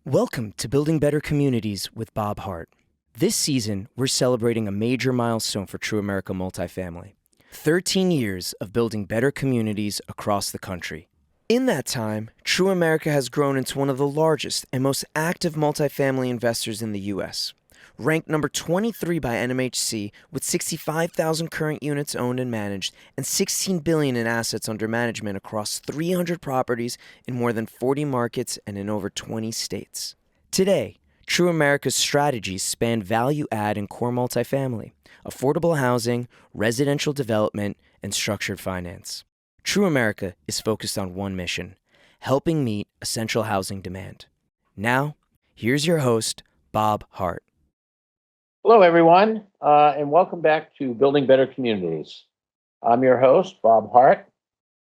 Welcome to Building Better Communities with Bob Hart. This season, we're celebrating a major milestone for True America Multifamily. 13 years of building better communities across the country. In that time, True America has grown into one of the largest and most active multifamily investors in the U.S. Ranked number 23 by NMHC with 65,000 current units owned and managed and $16 billion in assets under management across 300 properties in more than 40 markets and in over 20 states. Today, True America's strategies span value add and core multifamily, affordable housing, residential development, and structured finance. True America is focused on one mission: helping meet essential housing demand. Now, here's your host, Bob Hart. Hello, everyone, and welcome back to Building Better Communities. I'm your host, Bob Hart,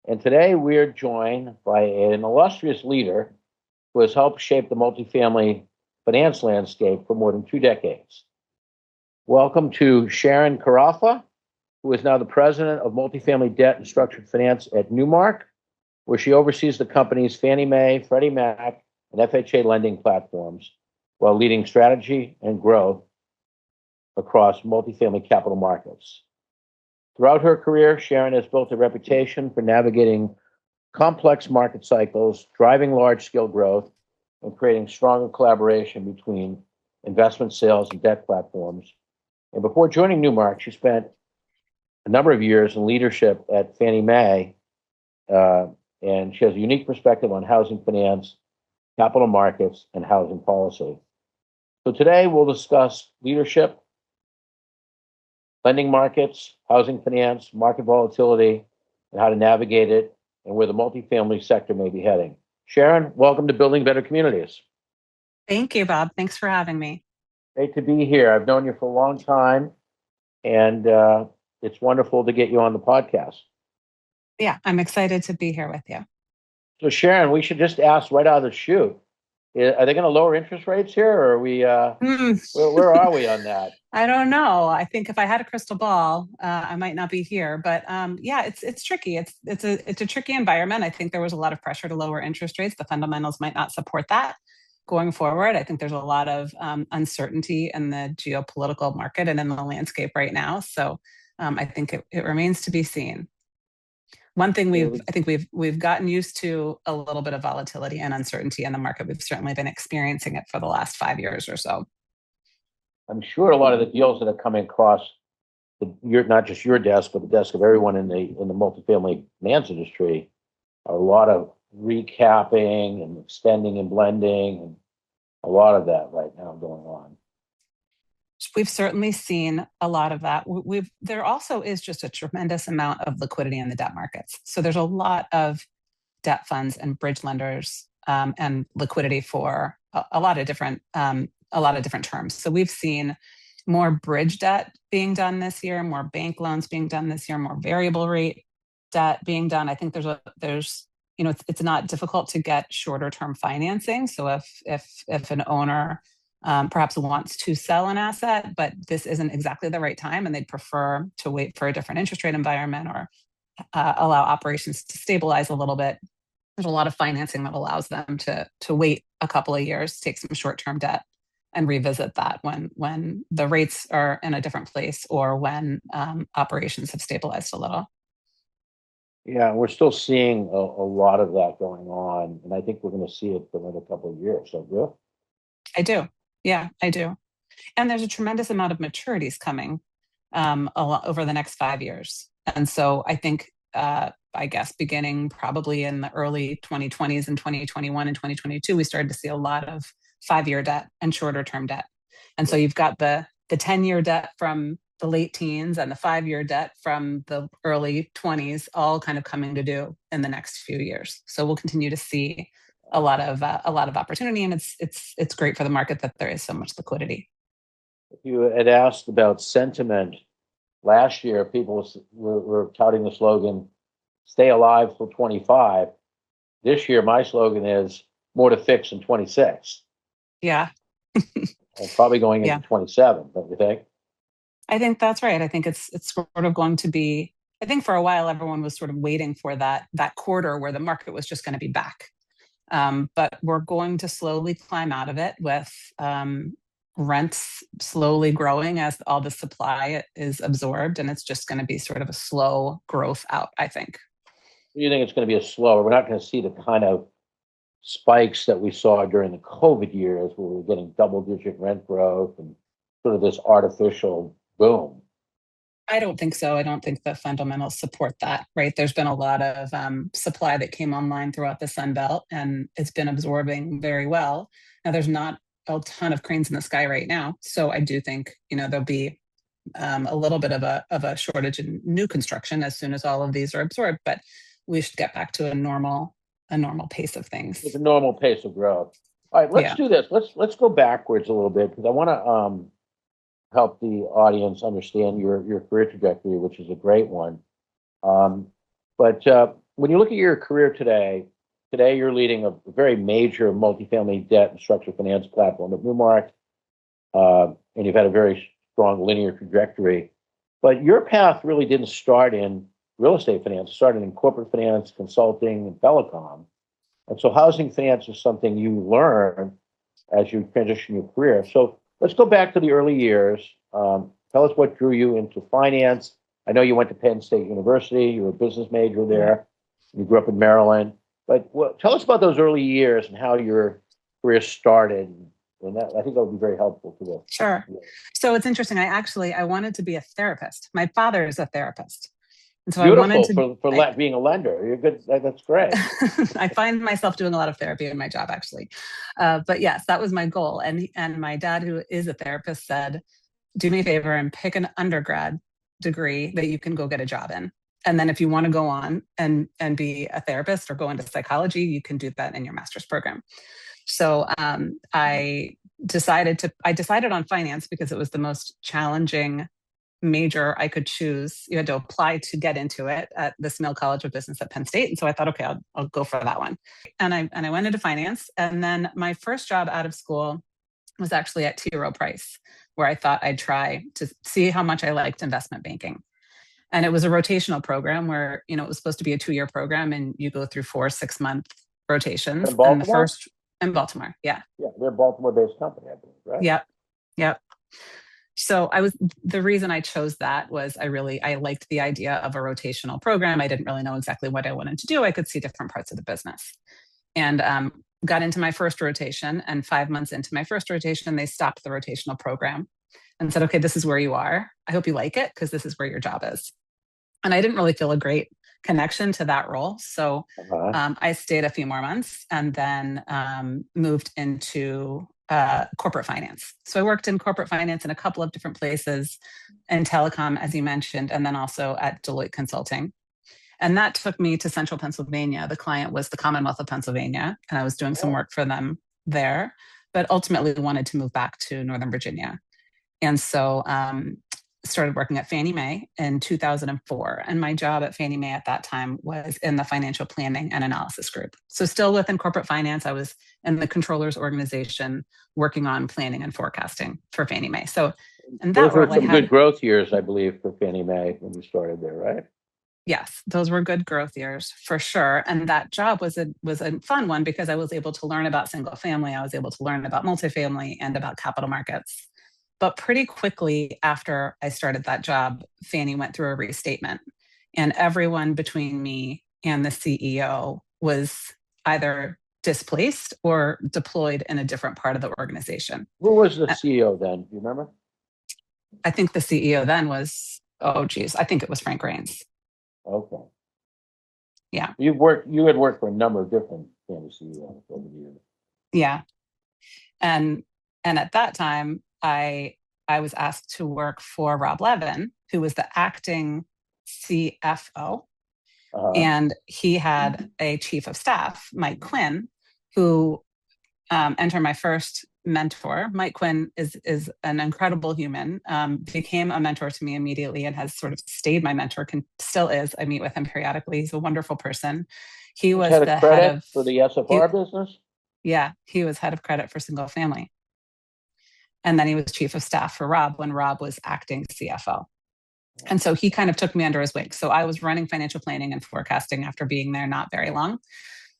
and today we're joined by an illustrious leader who has helped shape the multifamily finance landscape for more than 2 decades. Welcome to Sharon Karaffa, who is now the president of Multifamily Debt and Structured Finance at Newmark, where she oversees the company's Fannie Mae, Freddie Mac, and FHA lending platforms while leading strategy and growth across multifamily capital markets. Throughout her career, Sharon has built a reputation for navigating complex market cycles, driving large-scale growth, and creating stronger collaboration between investment sales and debt platforms. And before joining Newmark, she spent a number of years in leadership at Fannie Mae, and she has a unique perspective on housing finance, capital markets, and housing policy. So today we'll discuss leadership, lending markets, housing finance, market volatility, and how to navigate it, and where the multifamily sector may be heading. Sharon, welcome to Building Better Communities. Thank you, Bob. Thanks for having me. Great to be here. I've known you for a long time, and it's wonderful to get you on the podcast. Yeah, I'm excited to be here with you. So Sharon, we should just ask right out of the chute, are they going to lower interest rates here, or are we, where are we on that? I don't know. I think if I had a crystal ball, I might not be here. But yeah, it's tricky. It's a tricky environment. I think there was a lot of pressure to lower interest rates. The fundamentals might not support that going forward. I think there's a lot of uncertainty in the geopolitical market and in the landscape right now. So I think it remains to be seen. One thing we've gotten used to a little bit of volatility and uncertainty in the market. We've certainly been experiencing it for the last 5 years or so. I'm sure a lot of the deals that are coming across not just your desk, but the desk of everyone in the multifamily finance industry, are a lot of recapping and extending and blending, and a lot of that right now going on. We've certainly seen a lot of that. There also is just a tremendous amount of liquidity in the debt markets. So there's a lot of debt funds and bridge lenders and liquidity for a lot of different terms. So we've seen more bridge debt being done this year, more bank loans being done this year, more variable rate debt being done. I think it's not difficult to get shorter term financing. So if an owner perhaps wants to sell an asset, but this isn't exactly the right time, and they'd prefer to wait for a different interest rate environment or allow operations to stabilize a little bit. There's a lot of financing that allows them to wait a couple of years, take some short-term debt, and revisit that when the rates are in a different place or when operations have stabilized a little. Yeah, we're still seeing a lot of that going on, and I think we're going to see it for another couple of years. So, yeah. I do. Yeah, I do. And there's a tremendous amount of maturities coming over the next 5 years. And so I think, I guess, beginning probably in the early 2020s and 2021 and 2022, we started to see a lot of 5-year debt and shorter term debt. And so you've got the 10-year debt from the late teens and the 5-year debt from the early 20s all kind of coming to due in the next few years. So we'll continue to see a lot of opportunity, and it's great for the market that there is so much liquidity. You had asked about sentiment last year. People were touting the slogan, "Stay alive till 25." This year, my slogan is "More to fix in 26." Yeah, and probably going into 27. Don't you think? I think that's right. I think it's sort of going to be. I think for a while everyone was sort of waiting for that quarter where the market was just going to be back. But we're going to slowly climb out of it with rents slowly growing as all the supply is absorbed. And it's just going to be sort of a slow growth out, I think. You think it's going to be a slower? We're not going to see the kind of spikes that we saw during the COVID years where we were getting double-digit rent growth and sort of this artificial boom. I don't think so. I don't think the fundamentals support that, right? There's been a lot of supply that came online throughout the Sun Belt, and it's been absorbing very well. Now, there's not a ton of cranes in the sky right now, so I do think there'll be a little bit of a shortage in new construction as soon as all of these are absorbed. But we should get back to a normal pace of things. It's a normal pace of growth. All right, let's do this. Let's go backwards a little bit because I want to help the audience understand your career trajectory, which is a great one. But when you look at your career today you're leading a very major multifamily debt and structured finance platform at Newmark, and you've had a very strong linear trajectory. But your path really didn't start in real estate finance. It started in corporate finance, consulting, and telecom. And so housing finance is something you learn as you transition your career. So let's go back to the early years. Tell us what drew you into finance. I know you went to Penn State University. You were a business major there. You grew up in Maryland. But tell us about those early years and how your career started. And I think that would be very helpful to this. Sure. So it's interesting. I wanted to be a therapist. My father is a therapist. And so Beautiful. I wanted for being a lender. You're good. That's great. I find myself doing a lot of therapy in my job, actually. But yes, that was my goal. And my dad, who is a therapist, said, do me a favor and pick an undergrad degree that you can go get a job in. And then if you want to go on and be a therapist or go into psychology, you can do that in your master's program. So I decided on finance because it was the most challenging major I could choose. You had to apply to get into it at the Smale College of Business at Penn State. And so I thought, okay, I'll go for that one. And I went into finance. And then my first job out of school was actually at T. Rowe Price, where I thought I'd try to see how much I liked investment banking. And it was a rotational program where, it was supposed to be a 2-year program and you go through 4 6-month rotations. In Baltimore? And the first in Baltimore. Yeah. Yeah. They're a Baltimore-based company, I believe, right? Yep. So the reason I chose that was I liked the idea of a rotational program. I didn't really know exactly what I wanted to do. I could see different parts of the business and got into my first rotation. And 5 months into my first rotation, they stopped the rotational program and said, okay, this is where you are. I hope you like it because this is where your job is. And I didn't really feel a great connection to that role. So I stayed a few more months and then moved into corporate finance. So I worked in corporate finance in a couple of different places, in telecom, as you mentioned, and then also at Deloitte Consulting. And that took me to Central Pennsylvania. The client was the Commonwealth of Pennsylvania, and I was doing some work for them there, but ultimately wanted to move back to Northern Virginia. And so started working at Fannie Mae in 2004. And my job at Fannie Mae at that time was in the financial planning and analysis group. So still within corporate finance, I was in the controller's organization working on planning and forecasting for Fannie Mae. So, and that those were some good growth years, I believe, for Fannie Mae when you started there, right? Yes, those were good growth years for sure. And that job was a fun one because I was able to learn about single family. I was able to learn about multifamily and about capital markets. But pretty quickly after I started that job, Fannie went through a restatement, and everyone between me and the CEO was either displaced or deployed in a different part of the organization. Who was the CEO then? Do you remember? I think the CEO then was, I think it was Frank Raines. Okay. Yeah. You had worked for a number of different Fannie CEOs over the years. Yeah. And at that time, I was asked to work for Rob Levin, who was the acting CFO. And he had a chief of staff, Mike Quinn, who entered my first mentor. Mike Quinn is an incredible human, became a mentor to me immediately and has sort of stayed my mentor, still is. I meet with him periodically. He's a wonderful person. He was the head of for the SFR business. Yeah, he was head of credit for single family. And then he was chief of staff for Rob when Rob was acting CFO. And so he kind of took me under his wing. So I was running financial planning and forecasting after being there not very long.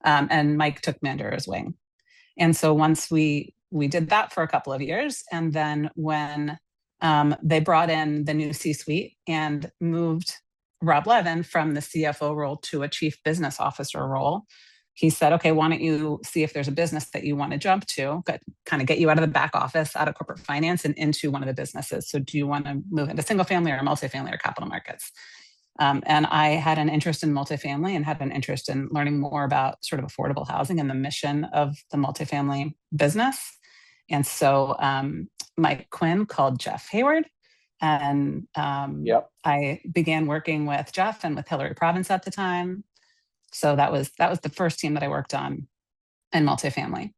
and Mike took me under his wing. And so once we did that for a couple of years, and then when they brought in the new C-suite and moved Rob Levin from the CFO role to a chief business officer role, he said, okay, why don't you see if there's a business that you want to jump to, kind of get you out of the back office, out of corporate finance and into one of the businesses. So do you want to move into single family or multifamily or capital markets? And I had an interest in multifamily and had an interest in learning more about sort of affordable housing and the mission of the multifamily business. And so Mike Quinn called Jeff Hayward, and I began working with Jeff and with Hillary Province at the time. So that was the first team that I worked on in multifamily.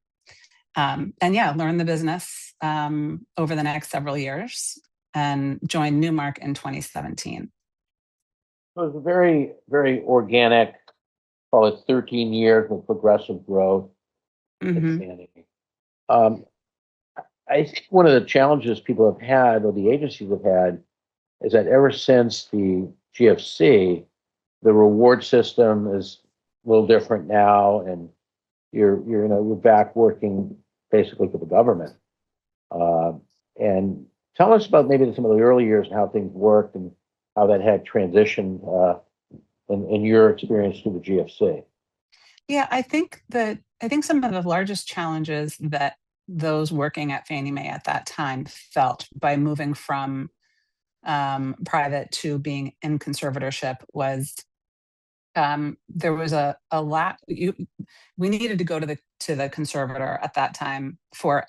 And learned the business over the next several years and joined Newmark in 2017. It was a very, very organic, call it 13 years of progressive growth. Expanding. I think one of the challenges people have had, or the agencies have had, is that ever since the GFC, the reward system is a little different now, and you're back working basically for the government. And tell us about maybe some of the early years and how things worked and how that had transitioned in your experience through the GFC. Yeah, I think some of the largest challenges that those working at Fannie Mae at that time felt by moving from private to being in conservatorship was there was a lack. We needed to go to the conservator at that time for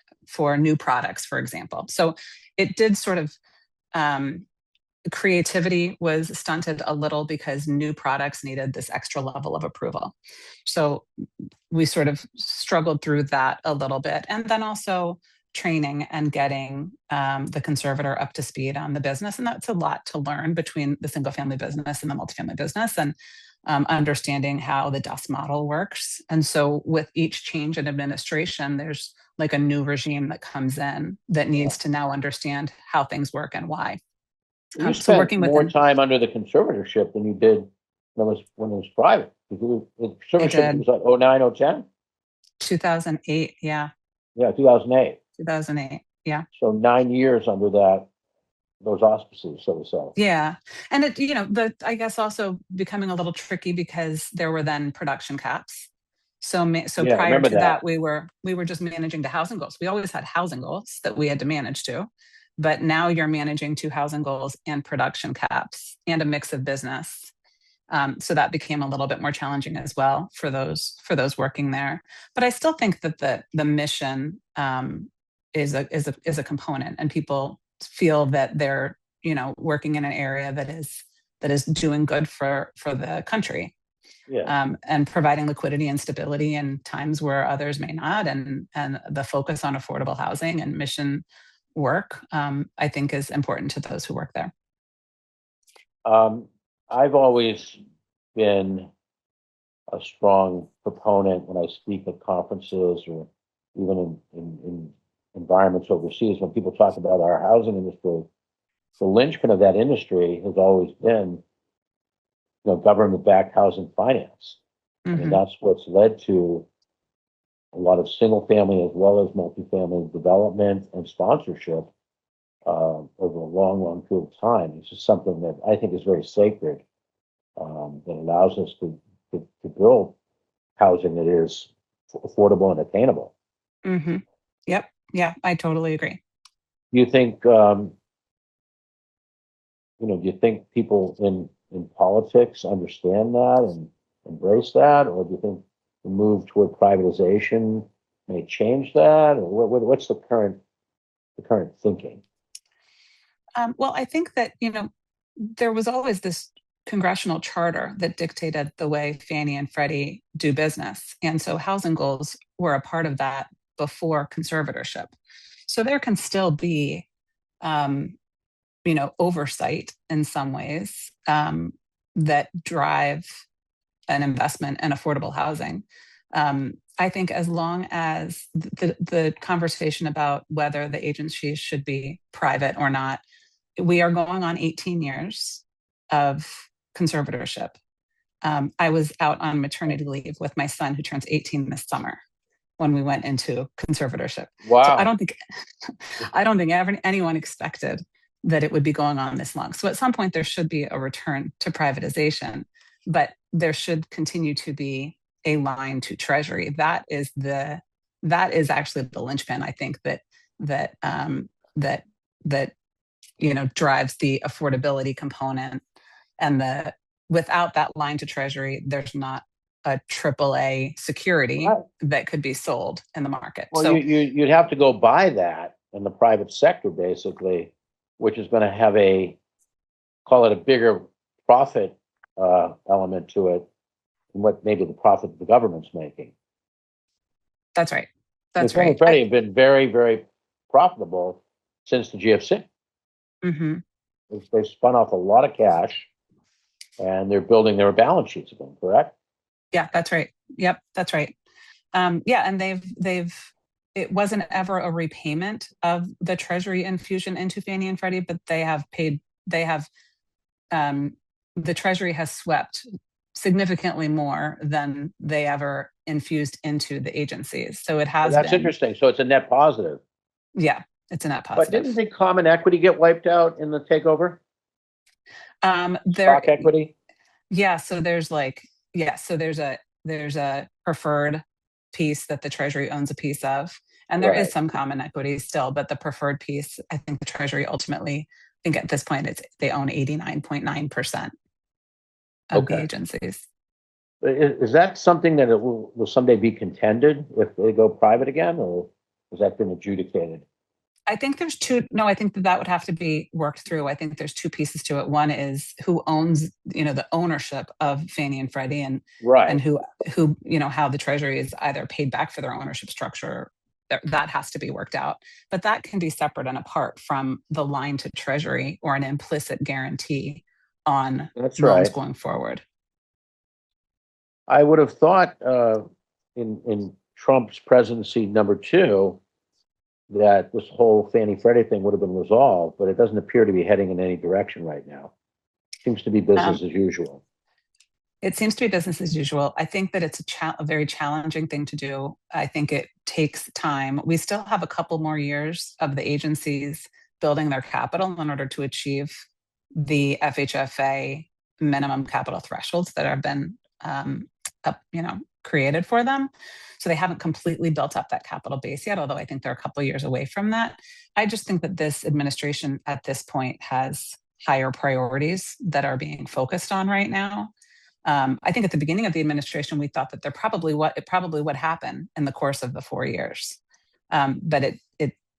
new products, for example. So it did sort of creativity was stunted a little because new products needed this extra level of approval. So we sort of struggled through that a little bit. And then also training and getting the conservator up to speed on the business. And that's a lot to learn between the single family business and the multifamily business, and understanding how the DUS model works. And so with each change in administration, there's like a new regime that comes in that needs to now understand how things work and why. You spent more time under the conservatorship than you did when it was private. The conservatorship was like 09, 010? 2008, yeah. Yeah, 2008. 2008, yeah. So 9 years under those auspices, so to say. Yeah, and I guess also becoming a little tricky because there were then production caps. So prior to that, we were just managing the housing goals. We always had housing goals that we had to manage to. But now you're managing 2 housing goals and production caps and a mix of business. So that became a little bit more challenging as well for those working there. But I still think that the mission is a component, and people feel that they're working in an area that is doing good for the country. Yeah. And providing liquidity and stability in times where others may not, and the focus on affordable housing and mission work, I think, is important to those who work there. I've always been a strong proponent when I speak at conferences or even in environments overseas, when people talk about our housing industry, the linchpin of that industry has always been, government-backed housing finance. I mean, that's what's led to a lot of single family as well as multifamily development and sponsorship over a long, long period of time. It's just something that I think is very sacred, that allows us to build housing that is affordable and attainable. Yep. Yeah, I totally agree. Do you think, do you think people in politics understand that and embrace that, or do you think the move toward privatization may change that, or what's the current thinking? Well, I think that there was always this congressional charter that dictated the way Fannie and Freddie do business, and so housing goals were a part of that before conservatorship. So there can still be, oversight in some ways that drive an investment in affordable housing. I think as long as the conversation about whether the agencies should be private or not, we are going on 18 years of conservatorship. I was out on maternity leave with my son, who turns 18 this summer, when we went into conservatorship. Wow. So I don't think anyone expected that it would be going on this long. So at some point there should be a return to privatization, but there should continue to be a line to Treasury. That is actually the linchpin, I think, that drives the affordability component. And without that line to Treasury, there's not a AAA security that could be sold in the market. Well, so you'd have to go buy that in the private sector, basically, which is going to have call it a bigger profit element to it than what maybe the profit the government's making. That's right. That's right. Fannie and Freddie have been very, very profitable since the GFC. Mm-hmm. They've spun off a lot of cash, and they're building their balance sheets again, correct? Yeah, that's right. Yep, that's right. And it wasn't ever a repayment of the Treasury infusion into Fannie and Freddie, but the Treasury has swept significantly more than they ever infused into the agencies. So it has. That's interesting. So it's a net positive. Yeah, it's a net positive. But didn't the common equity get wiped out in the takeover? Stock equity? Yeah. So there's a preferred piece that the Treasury owns a piece of, and there is some common equity still, but the preferred piece, I think the Treasury ultimately, I think at this point they own 89.9% of the agencies. Is that something that it will someday be contended if they go private again, or has that been adjudicated? I think there's two. No, I think that would have to be worked through. I think there's two pieces to it. One is who owns, the ownership of Fannie and Freddie, and who, how the Treasury is either paid back for their ownership structure. That has to be worked out. But that can be separate and apart from the line to Treasury or an implicit guarantee on loans going forward. I would have thought in Trump's presidency number 2, that this whole Fannie Freddie thing would have been resolved, but it doesn't appear to be heading in any direction right now. Seems to be business as usual. It seems to be business as usual. I think that it's a very challenging thing to do. I think it takes time. We still have a couple more years of the agencies building their capital in order to achieve the FHFA minimum capital thresholds that have been created for them. So they haven't completely built up that capital base yet, although I think they're a couple of years away from that. I just think that this administration at this point has higher priorities that are being focused on right now. I think at the beginning of the administration, we thought that it probably would happen in the course of the 4 years. But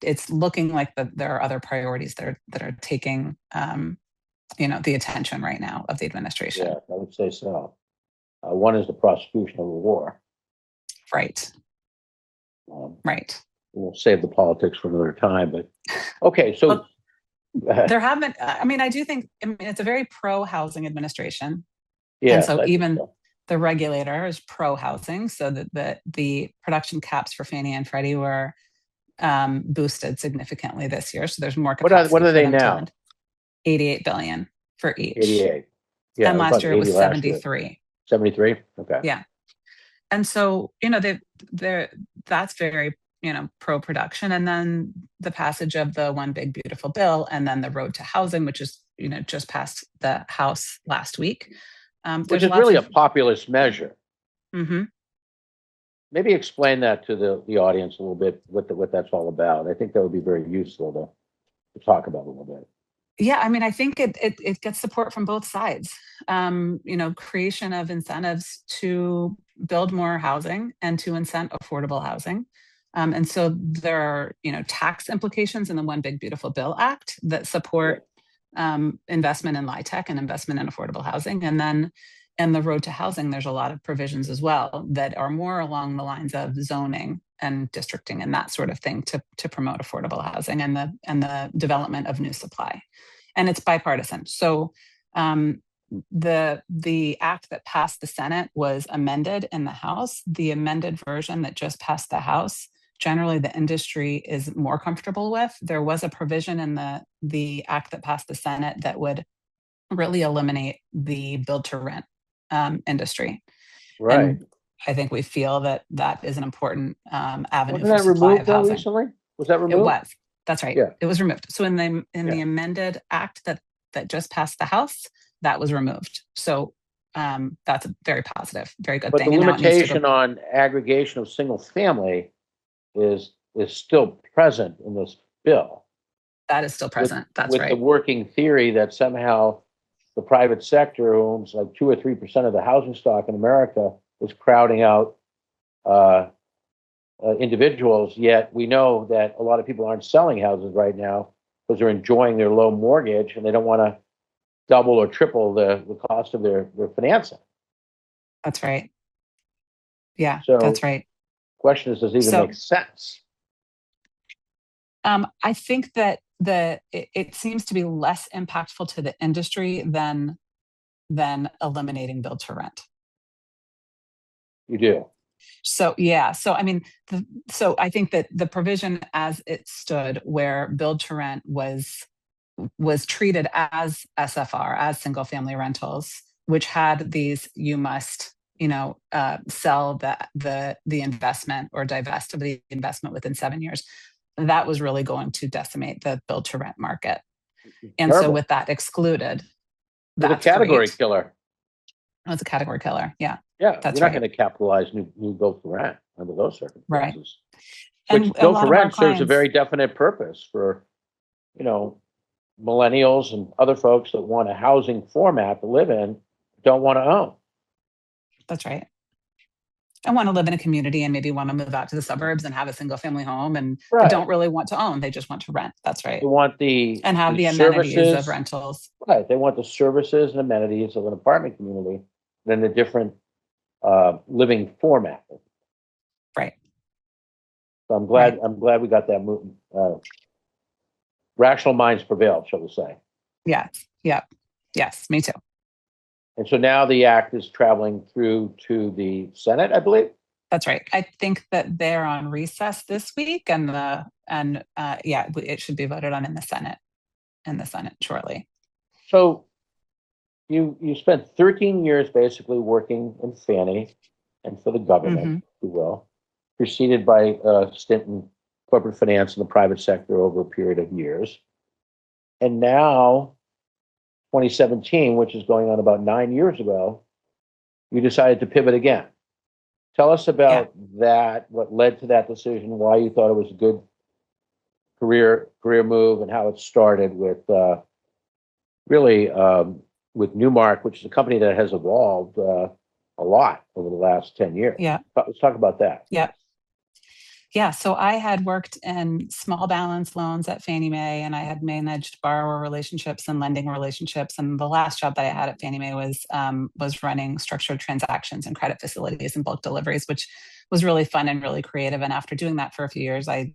it's looking like there are other priorities that are taking the attention right now of the administration. Yeah, I would say so. One is the prosecution of the war. Right. Right. We'll save the politics for another time, but okay. So there haven't. I do think. It's a very pro-housing administration. Yeah. And so even the regulator is pro-housing, so that the production caps for Fannie and Freddie were boosted significantly this year. So there's more capacity. What are they now? $88 billion for each. 88. Yeah. And last year it was 73. 73. Okay. Yeah. And so, that's very, pro-production. And then the passage of the One Big Beautiful Bill, and then the Road to Housing, which is, just passed the House last week. Which is really a populist measure. Mm-hmm. Maybe explain that to the audience a little bit, what that's all about. I think that would be very useful to talk about a little bit. Yeah, I think it gets support from both sides. Creation of incentives to build more housing and to incent affordable housing. And so there are, tax implications in the One Big Beautiful Bill Act that support investment in LIHTC and investment in affordable housing. And then in the Road to Housing, there's a lot of provisions as well that are more along the lines of zoning and districting and that sort of thing to promote affordable housing and the development of new supply. And it's bipartisan. So the act that passed the Senate was amended in the House. The amended version that just passed the House, generally the industry is more comfortable with. There was a provision in the act that passed the Senate that would really eliminate the build to rent industry. Right. And I think we feel that that is an important avenue Wasn't for that supply removed of though housing. recently? Was that It removed? was. That's right. Yeah. It was removed. So in the amended act that just passed the House, that was removed. So that's a very positive, very good But thing. the And now it needs to limitation go. on aggregation of single family is still present in this bill. That is still present. That's with right. the working theory that somehow the private sector owns like 2 or 3% of the housing stock in America is crowding out individuals. Yet we know that a lot of people aren't selling houses right now because they're enjoying their low mortgage and they don't want to double or triple the cost of their financing. That's right. Yeah, So that's right. question is, does it even make sense? I think that it seems to be less impactful to the industry than eliminating build to rent. You do. So yeah, so I mean, so I think that the provision as it stood, where build to rent was treated as SFR, as single family rentals, which had these you must sell the investment or divest of the investment within 7 years. That was really going to decimate the build to rent market. And Terrible. so with that excluded, that's a category killer. That's a category killer. Yeah. Yeah. That's you're not right. going to capitalize new build to rent under those circumstances. Right. Which build to rent serves a very definite purpose for, millennials and other folks that want a housing format to live in, don't want to own. That's right. I want to live in a community and maybe want to move out to the suburbs and have a single family home but don't really want to own. They just want to rent. That's right. They want and have the amenities of rentals. Right. They want the services and amenities of an apartment community than the different living format. Right. So I'm glad we got that movement. Rational minds prevailed, shall we say. Yes. Yep. Yes, me too. And so now the act is traveling through to the Senate, I believe. That's right. I think that they're on recess this week, and it should be voted on in the Senate shortly. So you spent 13 years basically working in Fannie and for the government, if you will, preceded by a stint in corporate finance in the private sector over a period of years. And now 2017, which is going on about 9 years ago, you decided to pivot again. Tell us about that, what led to that decision, why you thought it was a good career move, and how it started with with Newmark, which is a company that has evolved a lot over the last 10 years. Yeah. Let's talk about that. Yeah. Yeah, so I had worked in small balance loans at Fannie Mae, and I had managed borrower relationships and lending relationships. And the last job that I had at Fannie Mae was running structured transactions and credit facilities and bulk deliveries, which was really fun and really creative. And after doing that for a few years, I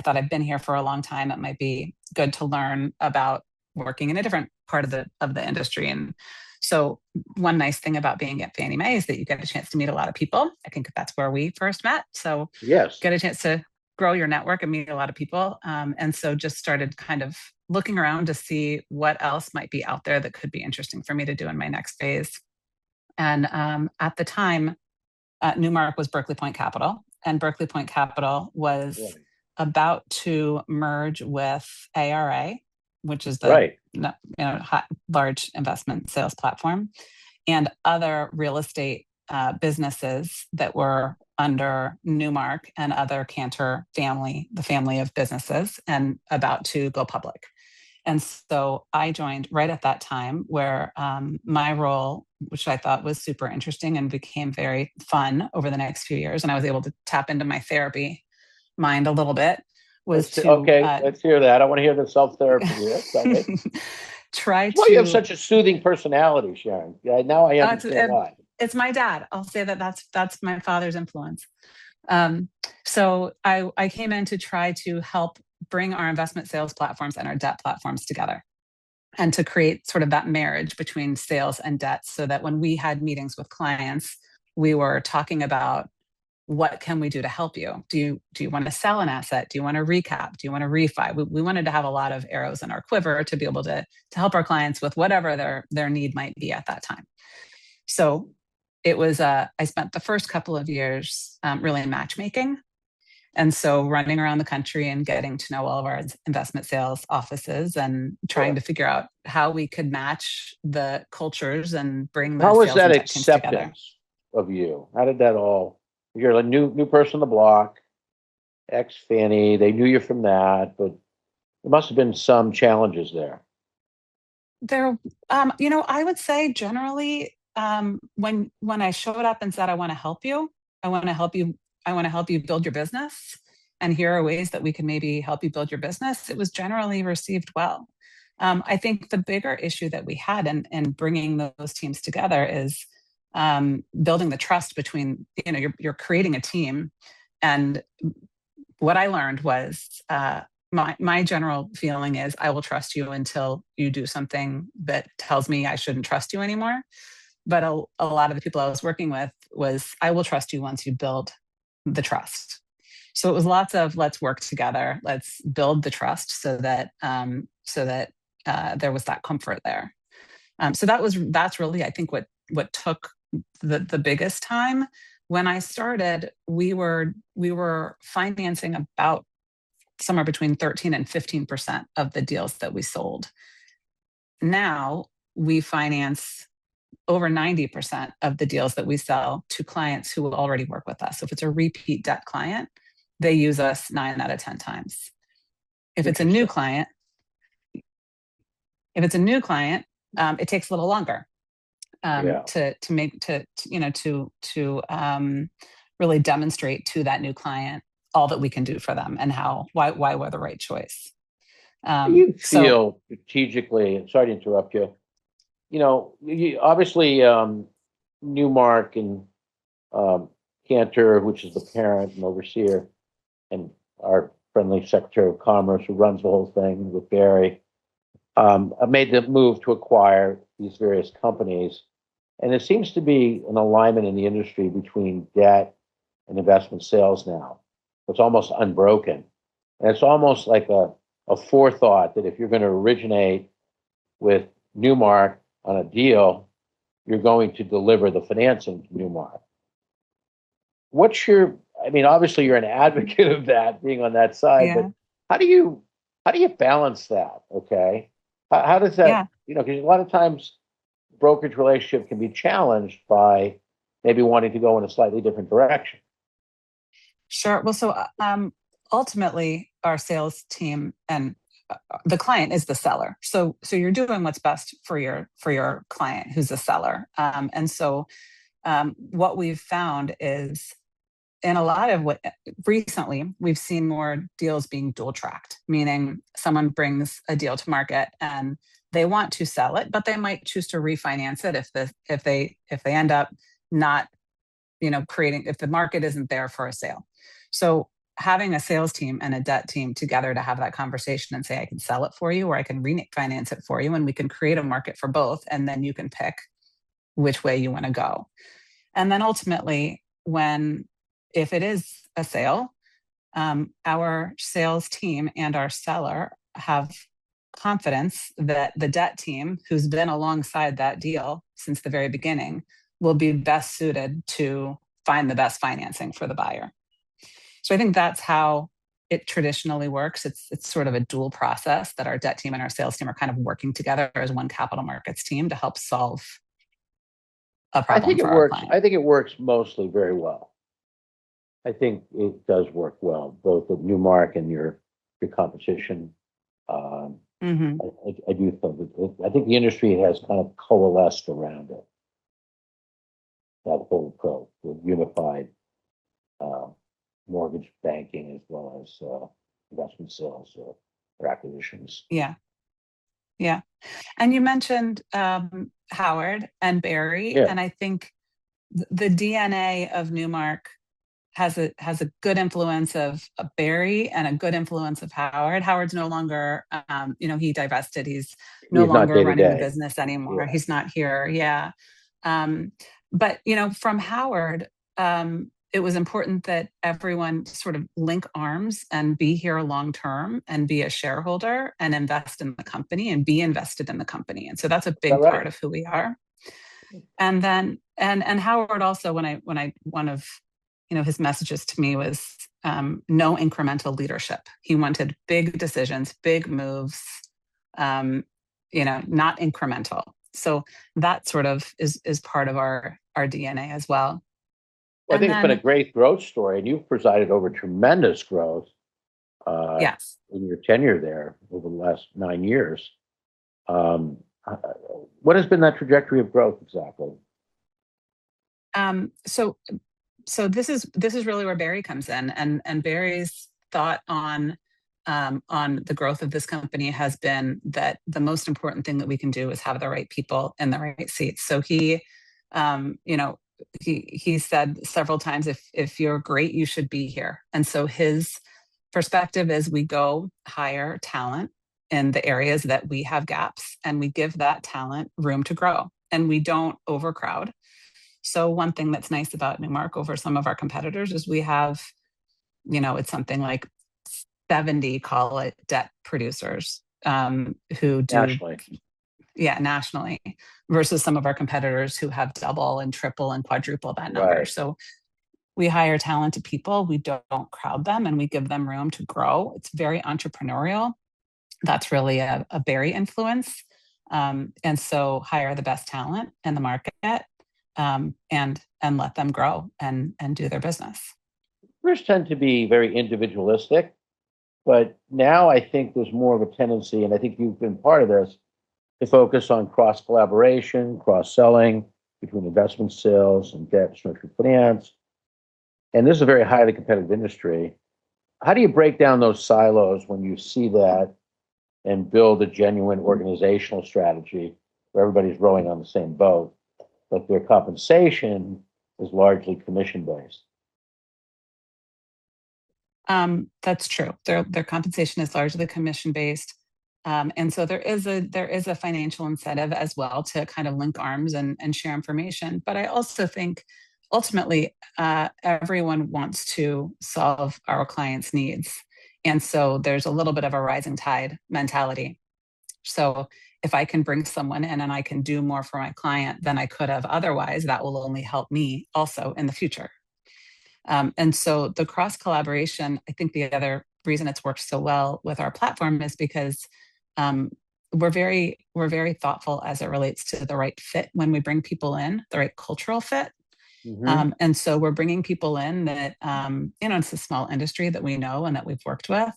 thought I'd been here for a long time. It might be good to learn about working in a different part of the industry. And so one nice thing about being at Fannie Mae is that you get a chance to meet a lot of people. I think that's where we first met. So yes, get a chance to grow your network and meet a lot of people. And so just started kind of looking around to see what else might be out there that could be interesting for me to do in my next phase. And at the time, Newmark was Berkeley Point Capital, and Berkeley Point Capital was about to merge with ARA, which is the large investment sales platform, and other real estate businesses that were under Newmark and other Cantor family, the family of businesses, and about to go public. And so I joined right at that time, where my role, which I thought was super interesting and became very fun over the next few years, and I was able to tap into my therapy mind a little bit, was let's hear that. I want to hear the self-therapy here. Why you have such a soothing personality, Sharon. Yeah, now I understand why. It's my dad. I'll say that's my father's influence. So I came in to try to help bring our investment sales platforms and our debt platforms together, and to create sort of that marriage between sales and debt, so that when we had meetings with clients, we were talking about, what can we do to help you? Do you want to sell an asset? Do you want to recap? Do you want to refi? We wanted to have a lot of arrows in our quiver to be able to help our clients with whatever their need might be at that time. So it was, I spent the first couple of years really matchmaking. And so running around the country and getting to know all of our investment sales offices and trying to figure out how we could match the cultures and bring the How was sales that and debt teams together. acceptance of you? How did that all? You're a new person on the block, ex Fannie. They knew you from that, but there must have been some challenges there. There, I would say generally, when I showed up and said, I want to help you, I want to help you, I want to help you build your business, and here are ways that we can maybe help you build your business, it was generally received well. I think the bigger issue that we had in bringing those teams together is building the trust between, you're creating a team. And what I learned was, my general feeling is I will trust you until you do something that tells me I shouldn't trust you anymore. But a lot of the people I was working with was, I will trust you once you build the trust. So it was lots of, let's work together, let's build the trust so that there was that comfort there. So that's really, I think, what took the biggest time. When I started, we were financing about somewhere between 13 and 15% of the deals that we sold. Now we finance over 90% of the deals that we sell to clients who will already work with us. So if it's a repeat debt client, they use us 9 out of 10 times. If it's a new client, it takes a little longer to really demonstrate to that new client all that we can do for them and why we're the right choice. You feel strategically, sorry to interrupt you, obviously Newmark and Cantor, which is the parent and overseer, and our friendly Secretary of Commerce who runs the whole thing with Barry, made the move to acquire these various companies. And there seems to be an alignment in the industry between debt and investment sales now. It's almost unbroken. And it's almost like a forethought that if you're going to originate with Newmark on a deal, you're going to deliver the financing to Newmark. Obviously you're an advocate of that, being on that side, but how do you balance that? Okay. How does that, because a lot of times brokerage relationship can be challenged by maybe wanting to go in a slightly different direction. Sure. Well, so ultimately our sales team and the client is the seller. So you're doing what's best for your client who's a seller. And so what we've found is, in a lot of what recently we've seen more deals being dual tracked, meaning someone brings a deal to market and they want to sell it, but they might choose to refinance it if they end up not, if the market isn't there for a sale. So having a sales team and a debt team together to have that conversation and say, I can sell it for you, or I can refinance it for you, and we can create a market for both, and then you can pick which way you want to go. And then ultimately, if it is a sale, our sales team and our seller have confidence that the debt team, who's been alongside that deal since the very beginning, will be best suited to find the best financing for the buyer. So I think that's how it traditionally works. It's sort of a dual process that our debt team and our sales team are kind of working together as one capital markets team to help solve a problem for our client. I think it works mostly very well. I think it does work well, both with Newmark and your competition. I do think I think the industry has kind of coalesced around it. That whole approach with unified mortgage banking as well as investment sales or acquisitions. Yeah. And you mentioned Howard and Barry, and I think the DNA of Newmark has a good influence of Barry and a good influence of Howard. Howard's no longer, he divested. He's no longer running the business anymore. Yeah. He's not here. Yeah. But, from Howard, it was important that everyone sort of link arms and be here long-term and be a shareholder and invest in the company and be invested in the company. And so that's a big part of who we are. And then and Howard also, when I one of his messages to me was no incremental leadership. He wanted big decisions, big moves, not incremental. So that sort of is part of our DNA as well. Well, I think it's been a great growth story, and you've presided over tremendous growth yes. in your tenure there over the last 9 years. Um, what has been that trajectory of growth exactly? So this is really where Barry comes in, and Barry's thought on the growth of this company has been that the most important thing that we can do is have the right people in the right seats. So he said several times, if you're great, you should be here. And so his perspective is we go hire talent in the areas that we have gaps, and we give that talent room to grow, and we don't overcrowd. So one thing that's nice about Newmark over some of our competitors is we have, it's something like 70, call it, debt producers who do Nationally. Yeah, nationally, versus some of our competitors who have double and triple and quadruple that number. Right. So we hire talented people, we don't crowd them, and we give them room to grow. It's very entrepreneurial. That's really a Barry influence. And so hire the best talent in the market, and let them grow and do their business. First tend to be very individualistic, but now I think there's more of a tendency, and I think you've been part of this, to focus on cross collaboration, cross selling between investment sales and debt structured finance. And this is a very highly competitive industry. How do you break down those silos when you see that and build a genuine organizational strategy where everybody's rowing on the same boat, but their compensation is largely commission based? That's true. Their compensation is largely commission based. And so there is a financial incentive as well to kind of link arms and share information. But I also think ultimately everyone wants to solve our clients' needs. And so there's a little bit of a rising tide mentality. So if I can bring someone in and I can do more for my client than I could have otherwise, that will only help me also in the future. And so the cross collaboration, I think the other reason it's worked so well with our platform is because we're very thoughtful as it relates to the right fit when we bring people in, the right cultural fit. Mm-hmm. And so we're bringing people in that, it's a small industry that we know and that we've worked with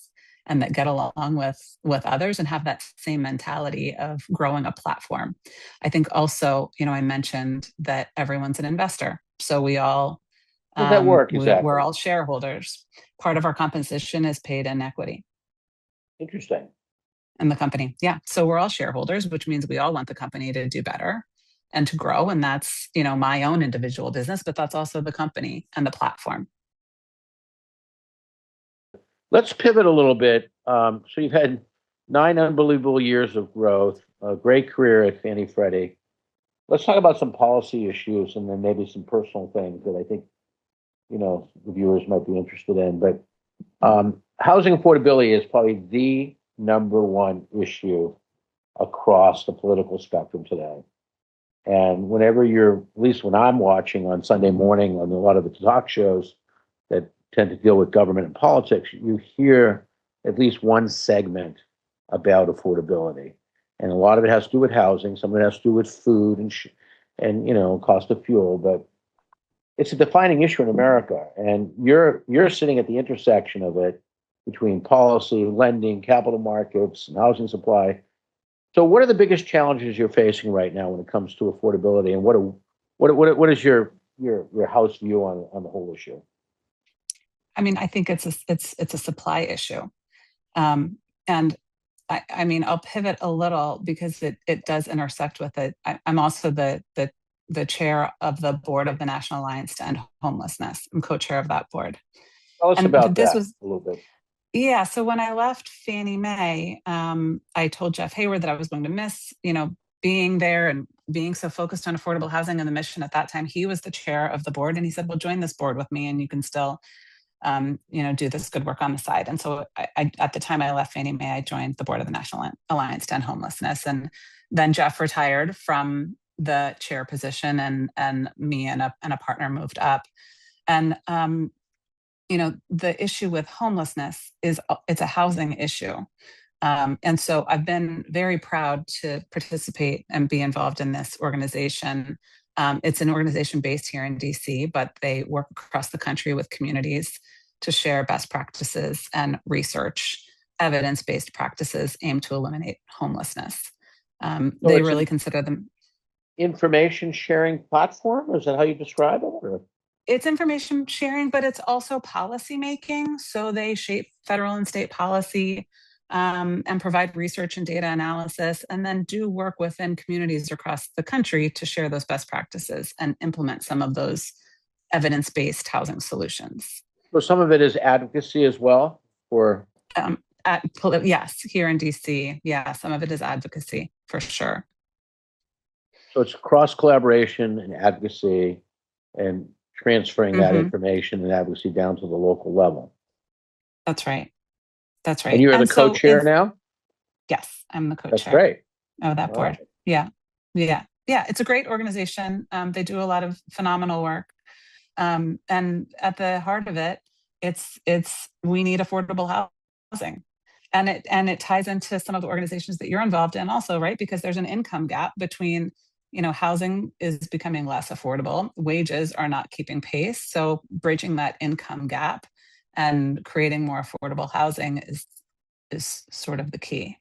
and that get along with others and have that same mentality of growing a platform. I think also, I mentioned that everyone's an investor. So we all, How does that work exactly? we're all shareholders. Part of our compensation is paid in equity. Interesting. In the company. Yeah. So we're all shareholders, which means we all want the company to do better and to grow. And that's, my own individual business, but that's also the company and the platform. Let's pivot a little bit. So you've had 9 unbelievable years of growth, a great career at Fannie Freddie. Let's talk about some policy issues and then maybe some personal things that I think, the viewers might be interested in. But housing affordability is probably the number one issue across the political spectrum today. And whenever at least when I'm watching on Sunday morning on a lot of the talk shows that tend to deal with government and politics, you hear at least one segment about affordability. And a lot of it has to do with housing, some of it has to do with food and cost of fuel, but it's a defining issue in America. And you're sitting at the intersection of it between policy, lending, capital markets, and housing supply. So what are the biggest challenges you're facing right now when it comes to affordability, and what is your house view on the whole issue? I mean, I think it's a supply issue. And I'll pivot a little because it does intersect with it. I'm also the chair of the board of the National Alliance to End Homelessness. I'm co-chair of that board. Tell us about that a little bit. Yeah. So when I left Fannie Mae, I told Jeff Hayward that I was going to miss, being there and being so focused on affordable housing and the mission at that time. He was the chair of the board, and he said, well, join this board with me and you can still, do this good work on the side. And so I at the time I left Fannie Mae, I joined the board of the National Alliance to End Homelessness. And then Jeff retired from the chair position, and me and a partner moved up. And the issue with homelessness is it's a housing issue. And so I've been very proud to participate and be involved in this organization. It's an organization based here in DC, but they work across the country with communities to share best practices and research, evidence-based practices aimed to eliminate homelessness. They really consider them information sharing platform. Is that how you describe it? Or? It's information sharing, but it's also policy making. So they shape federal and state policy, and provide research and data analysis, and then do work within communities across the country to share those best practices and implement some of those evidence-based housing solutions. So some of it is advocacy as well, or yes, here in DC, yeah, some of it is advocacy for sure. So it's cross collaboration and advocacy, and transferring that information and advocacy down to the local level. That's right. That's right. And you're the co-chair now? Yes, I'm the co-chair. That's great. Of that board. Right. Yeah. It's a great organization. They do a lot of phenomenal work. And at the heart of it, it's we need affordable housing. And it ties into some of the organizations that you're involved in also, right? Because there's an income gap between, housing is becoming less affordable. Wages are not keeping pace. So bridging that income gap and creating more affordable housing is sort of the key.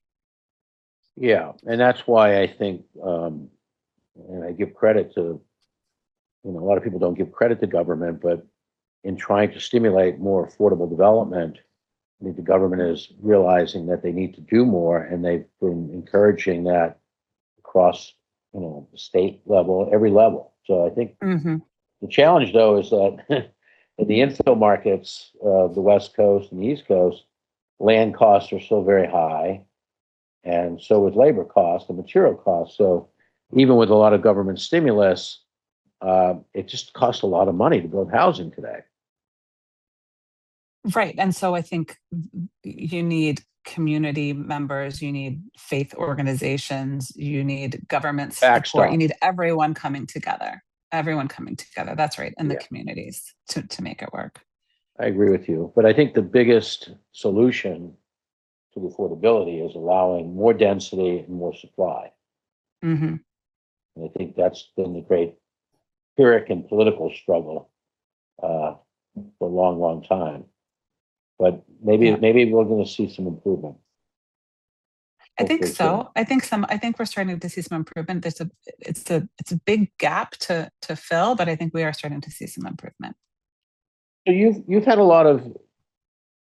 Yeah, and that's why I think, and I give credit to, a lot of people don't give credit to government, but in trying to stimulate more affordable development, I think the government is realizing that they need to do more, and they've been encouraging that across, the state level, every level. So I think the challenge, though, is that in the infill markets of the West Coast and the East Coast, land costs are still very high, and so with labor costs and material costs. So even with a lot of government stimulus, it just costs a lot of money to build housing today. Right. And so I think you need community members, you need faith organizations, you need government support, you need everyone coming together. That's right. In the communities to make it work. I agree with you. But I think the biggest solution to affordability is allowing more density and more supply. And I think that's been the great empiric and political struggle for a long, long time. But maybe we're going to see some improvement. I think so. I think we're starting to see some improvement. It's a big gap to fill, but I think we are starting to see some improvement. So you've had a lot of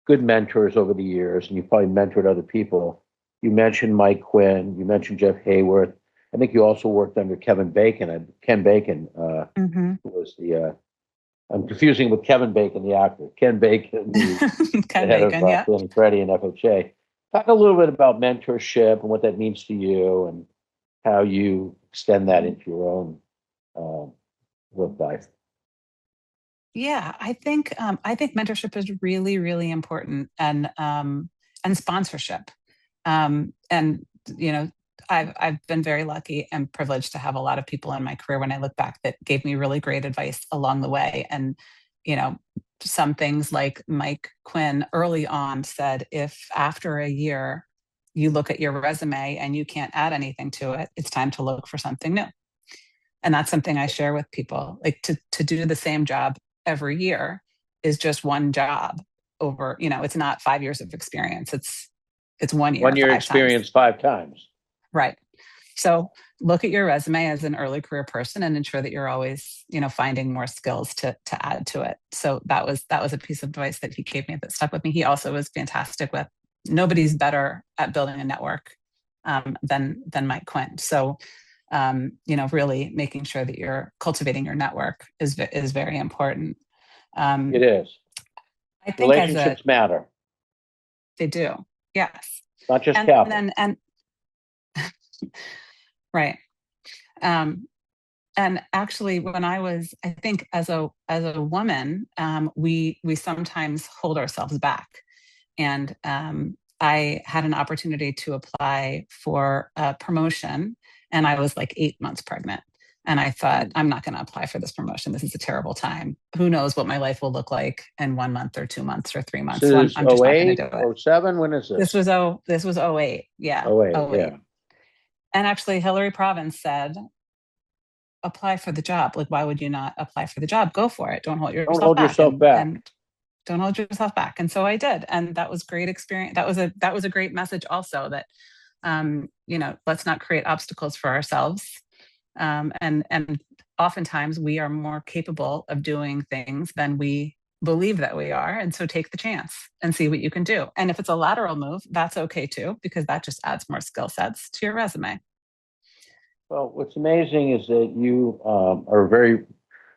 good mentors over the years, and you've probably mentored other people. You mentioned Mike Quinn. You mentioned Jeff Hayworth. I think you also worked under Kevin Bacon. Ken Bacon who was the. I'm confusing with Kevin Bacon, the actor. Ken Bacon, the head of Fannie Freddie and FHA. Talk a little bit about mentorship and what that means to you, and how you extend that into your own work life. Yeah, I think mentorship is really, really important, and sponsorship. I've been very lucky and privileged to have a lot of people in my career when I look back that gave me really great advice along the way. And, some things like Mike Quinn early on said, if after a year you look at your resume and you can't add anything to it, it's time to look for something new. And that's something I share with people. Like to do the same job every year is just one job over, it's not 5 years of experience. It's 1 year. 1 year experience 5 times. Right. So look at your resume as an early career person and ensure that you're always, finding more skills to add to it. So that was a piece of advice that he gave me that stuck with me. He also was fantastic with nobody's better at building a network than Mike Quinn. So, really making sure that you're cultivating your network is very important. It is. I think relationships matter. They do. Yes. Not just capital. Right. And actually, when I think as a woman, we sometimes hold ourselves back. And I had an opportunity to apply for a promotion, and I was like 8 months pregnant. And I thought, I'm not going to apply for this promotion. This is a terrible time. Who knows what my life will look like in 1 month or 2 months or 3 months. So So this I'm just not going to 08, do it. 07, when is This this? was '08. Yeah. Oh, wait, '08. yeah. And actually Hillary Province said, apply for the job. Like, why would you not apply for the job? Go for it. Don't hold Don't yourself hold back. yourself back. And don't hold yourself back. And so I did. And that was great experience. That was a great message also that, let's not create obstacles for ourselves. And oftentimes we are more capable of doing things than we believe that we are. And so take the chance and see what you can do. And if it's a lateral move, that's okay too, because that just adds more skill sets to your resume. Well, what's amazing is that you are very,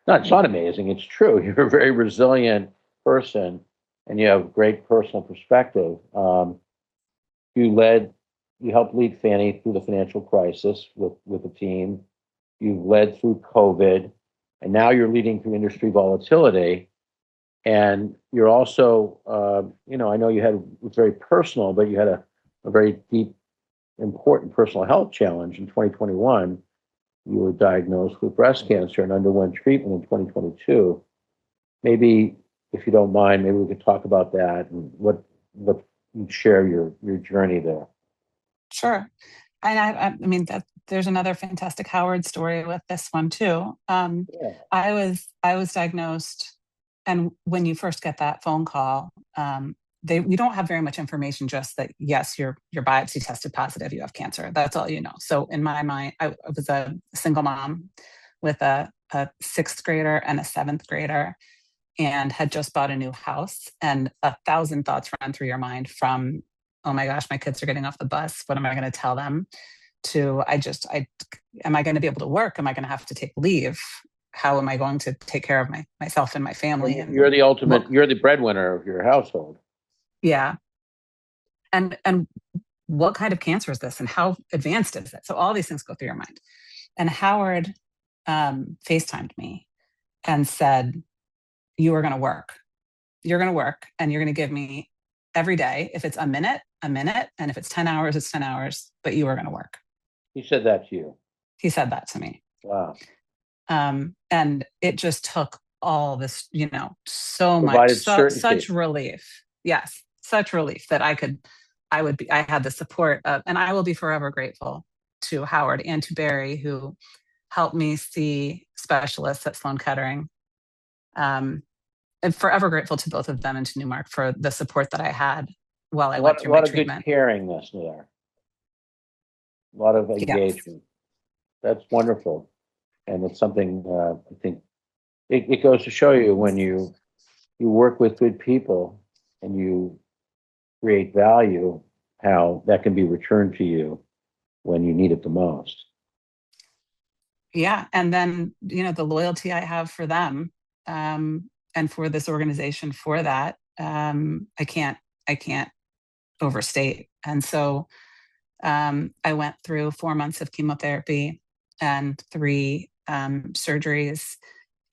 no, it's not amazing, it's true. You're a very resilient person and you have great personal perspective. You helped lead Fannie through the financial crisis with a team. You've led through COVID, and now you're leading through industry volatility. And you're also, I know it's very personal, but you had a very deep, important personal health challenge in 2021. You were diagnosed with breast cancer and underwent treatment in 2022. Maybe, if you don't mind, maybe we could talk about that and what you share your journey there. Sure. And I mean that there's another fantastic Howard story with this one too. Yeah. I was diagnosed, and when you first get that phone call, we don't have very much information. Just that yes, your biopsy tested positive, you have cancer. That's all you know. So in my mind, I was a single mom with a 6th grader and a 7th grader, and had just bought a new house, and 1,000 thoughts run through your mind from, oh my gosh, my kids are getting off the bus. What am I going to tell them? To am I going to be able to work? Am I going to have to take leave? How am I going to take care of myself and my family? And you're the ultimate, you're the breadwinner of your household. Yeah. And what kind of cancer is this and how advanced is it? So all these things go through your mind. And Howard FaceTimed me and said, you are going to work. You're going to work and you're going to give me every day. If it's a minute, and if it's 10 hours, it's 10 hours, but you are going to work. He said that to you? He said that to me. Wow. And it just took all this, so Provided much, certainty. such relief. Yes, such relief that I had the support of, and I will be forever grateful to Howard and to Barry, who helped me see specialists at Sloan Kettering. And forever grateful to both of them and to Newmark for the support that I had while I went through my treatment. A lot of good caringness there. A lot of engagement. Yes. That's wonderful. And it's something I think it goes to show you when you work with good people and you create value, how that can be returned to you when you need it the most. Yeah. And then, the loyalty I have for them and for this organization for that, I can't overstate. And so I went through 4 months of chemotherapy and 3 surgeries,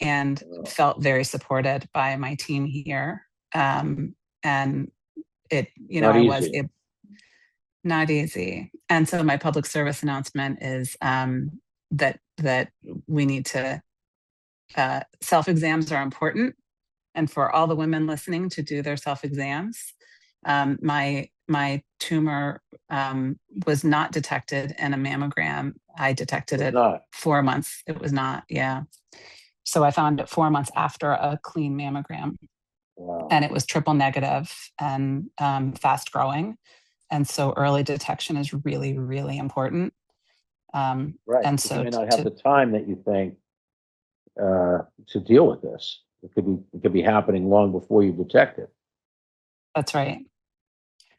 and felt very supported by my team here. And it, not easy. And so my public service announcement is that we need to, self-exams are important. And for all the women listening to do their self-exams, my tumor was not detected in a mammogram. I detected it 4 months. It was not, yeah. So I found it 4 months after a clean mammogram. Wow. And it was triple negative and fast growing. And so early detection is really, really important. Right. And so you may not have the time that you think to deal with this. It could be happening long before you detect it. That's right.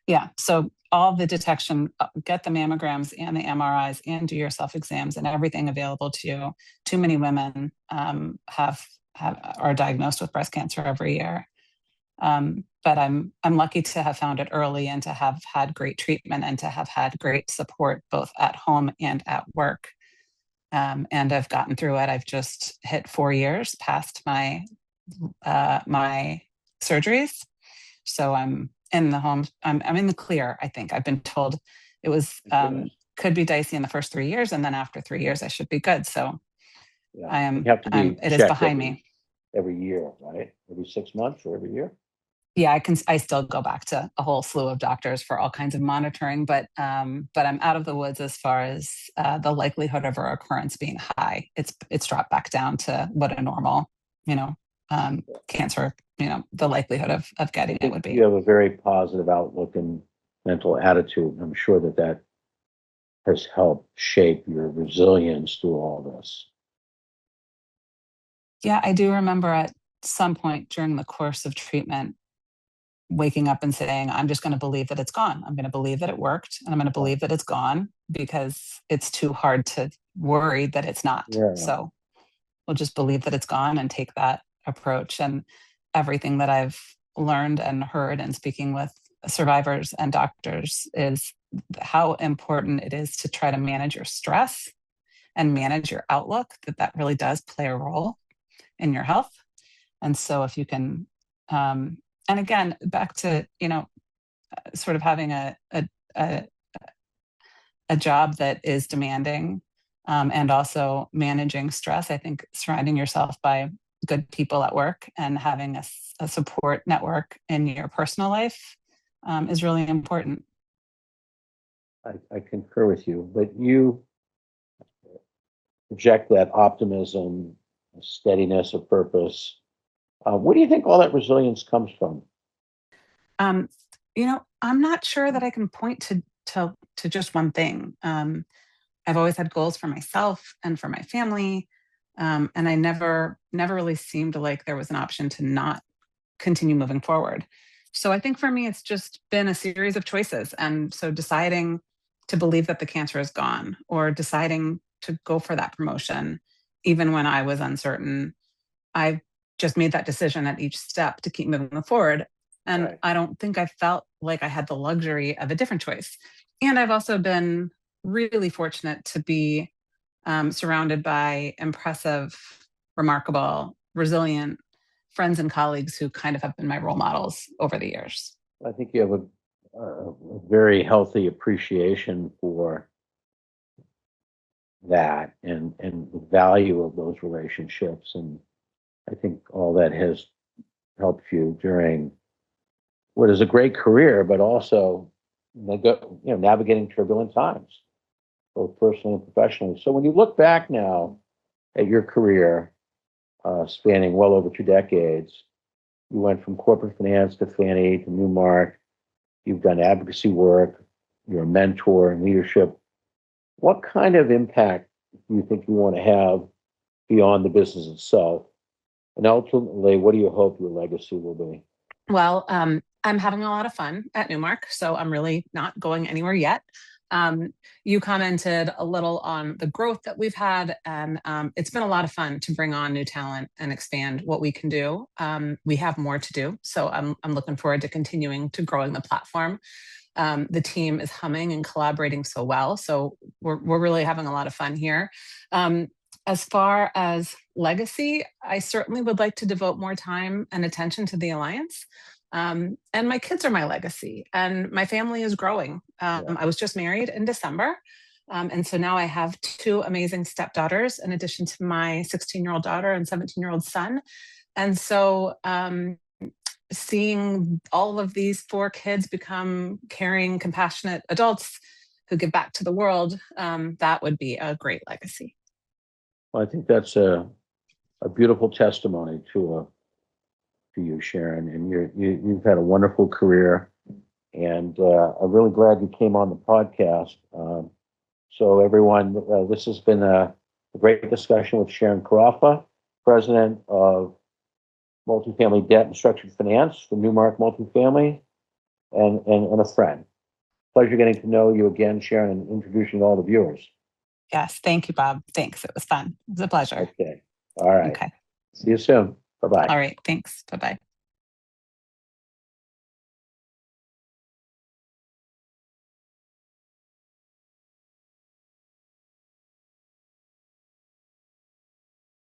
Yeah. So all the detection, get the mammograms and the MRIs and do your self-exams and everything available to you. Too many women are diagnosed with breast cancer every year. But I'm lucky to have found it early and to have had great treatment and to have had great support both at home and at work. And I've gotten through it. I've just hit 4 years past my surgeries. So I'm in the home. I'm in the clear, I think. I've been told it was could be dicey in the first 3 years, and then after 3 years I should be good. So Yeah. I You am, have to be it is checked behind me. every year, right? Every 6 months or every year? Yeah, I still go back to a whole slew of doctors for all kinds of monitoring, but I'm out of the woods as far as the likelihood of a recurrence being high. It's dropped back down to what a normal, you know, cancer, the likelihood of getting it would You be. have a very positive outlook and mental attitude. I'm sure that has helped shape your resilience through all this. Yeah, I do remember at some point during the course of treatment waking up and saying, I'm just going to believe that it's gone. I'm going to believe that it worked, and I'm going to believe that it's gone because it's too hard to worry that it's not. Yeah. So we'll just believe that it's gone and take that approach. And everything that I've learned and heard and speaking with survivors and doctors is how important it is to try to manage your stress and manage your outlook, that really does play a role in your health. And so if you can, and again, back to, sort of having a, a job that is demanding, and also managing stress. I think surrounding yourself by good people at work and having a support network in your personal life is really important. I concur with you, but you project that optimism, steadiness of purpose. Where do you think all that resilience comes from? Um, I'm not sure that I can point to just one thing. I've always had goals for myself and for my family, and I never really seemed like there was an option to not continue moving forward. So I think for me, it's just been a series of choices, and so deciding to believe that the cancer is gone, or deciding to go for that promotion, even when I was uncertain. I just made that decision at each step to keep moving forward. And Right. I don't think I felt like I had the luxury of a different choice. And I've also been really fortunate to be surrounded by impressive, remarkable, resilient friends and colleagues who kind of have been my role models over the years. I think you have a very healthy appreciation for that and the value of those relationships. And I think all that has helped you during what is a great career, but also navigating turbulent times, both personally and professionally. So when you look back now at your career, spanning well over 2 decades, you went from corporate finance to Fannie to Newmark. You've done advocacy work. You're a mentor in leadership. What kind of impact do you think you want to have beyond the business itself? And ultimately, what do you hope your legacy will be? Well, I'm having a lot of fun at Newmark, so I'm really not going anywhere yet. You commented a little on the growth that we've had, and it's been a lot of fun to bring on new talent and expand what we can do. We have more to do, so I'm looking forward to continuing to growing the platform. The team is humming and collaborating so well, so we're really having a lot of fun here. As far as legacy, I certainly would like to devote more time and attention to the Alliance. And my kids are my legacy, and my family is growing. I was just married in December. And so now I have two amazing stepdaughters, in addition to my 16-year-old daughter and 17-year-old son. And so seeing all of these four kids become caring, compassionate adults who give back to the world, that would be a great legacy. Well, I think that's a beautiful testimony to you, Sharon. And you've had a wonderful career, and I'm really glad you came on the podcast. So everyone, this has been a great discussion with Sharon Karaffa, president of Multifamily Debt and Structured Finance for Newmark Multifamily, and a friend. Pleasure getting to know you again, Sharon, and introducing all the viewers. Yes, thank you, Bob. Thanks. It was fun. It was a pleasure. Okay. All right. Okay. See you soon. Bye-bye. All right. Thanks. Bye-bye.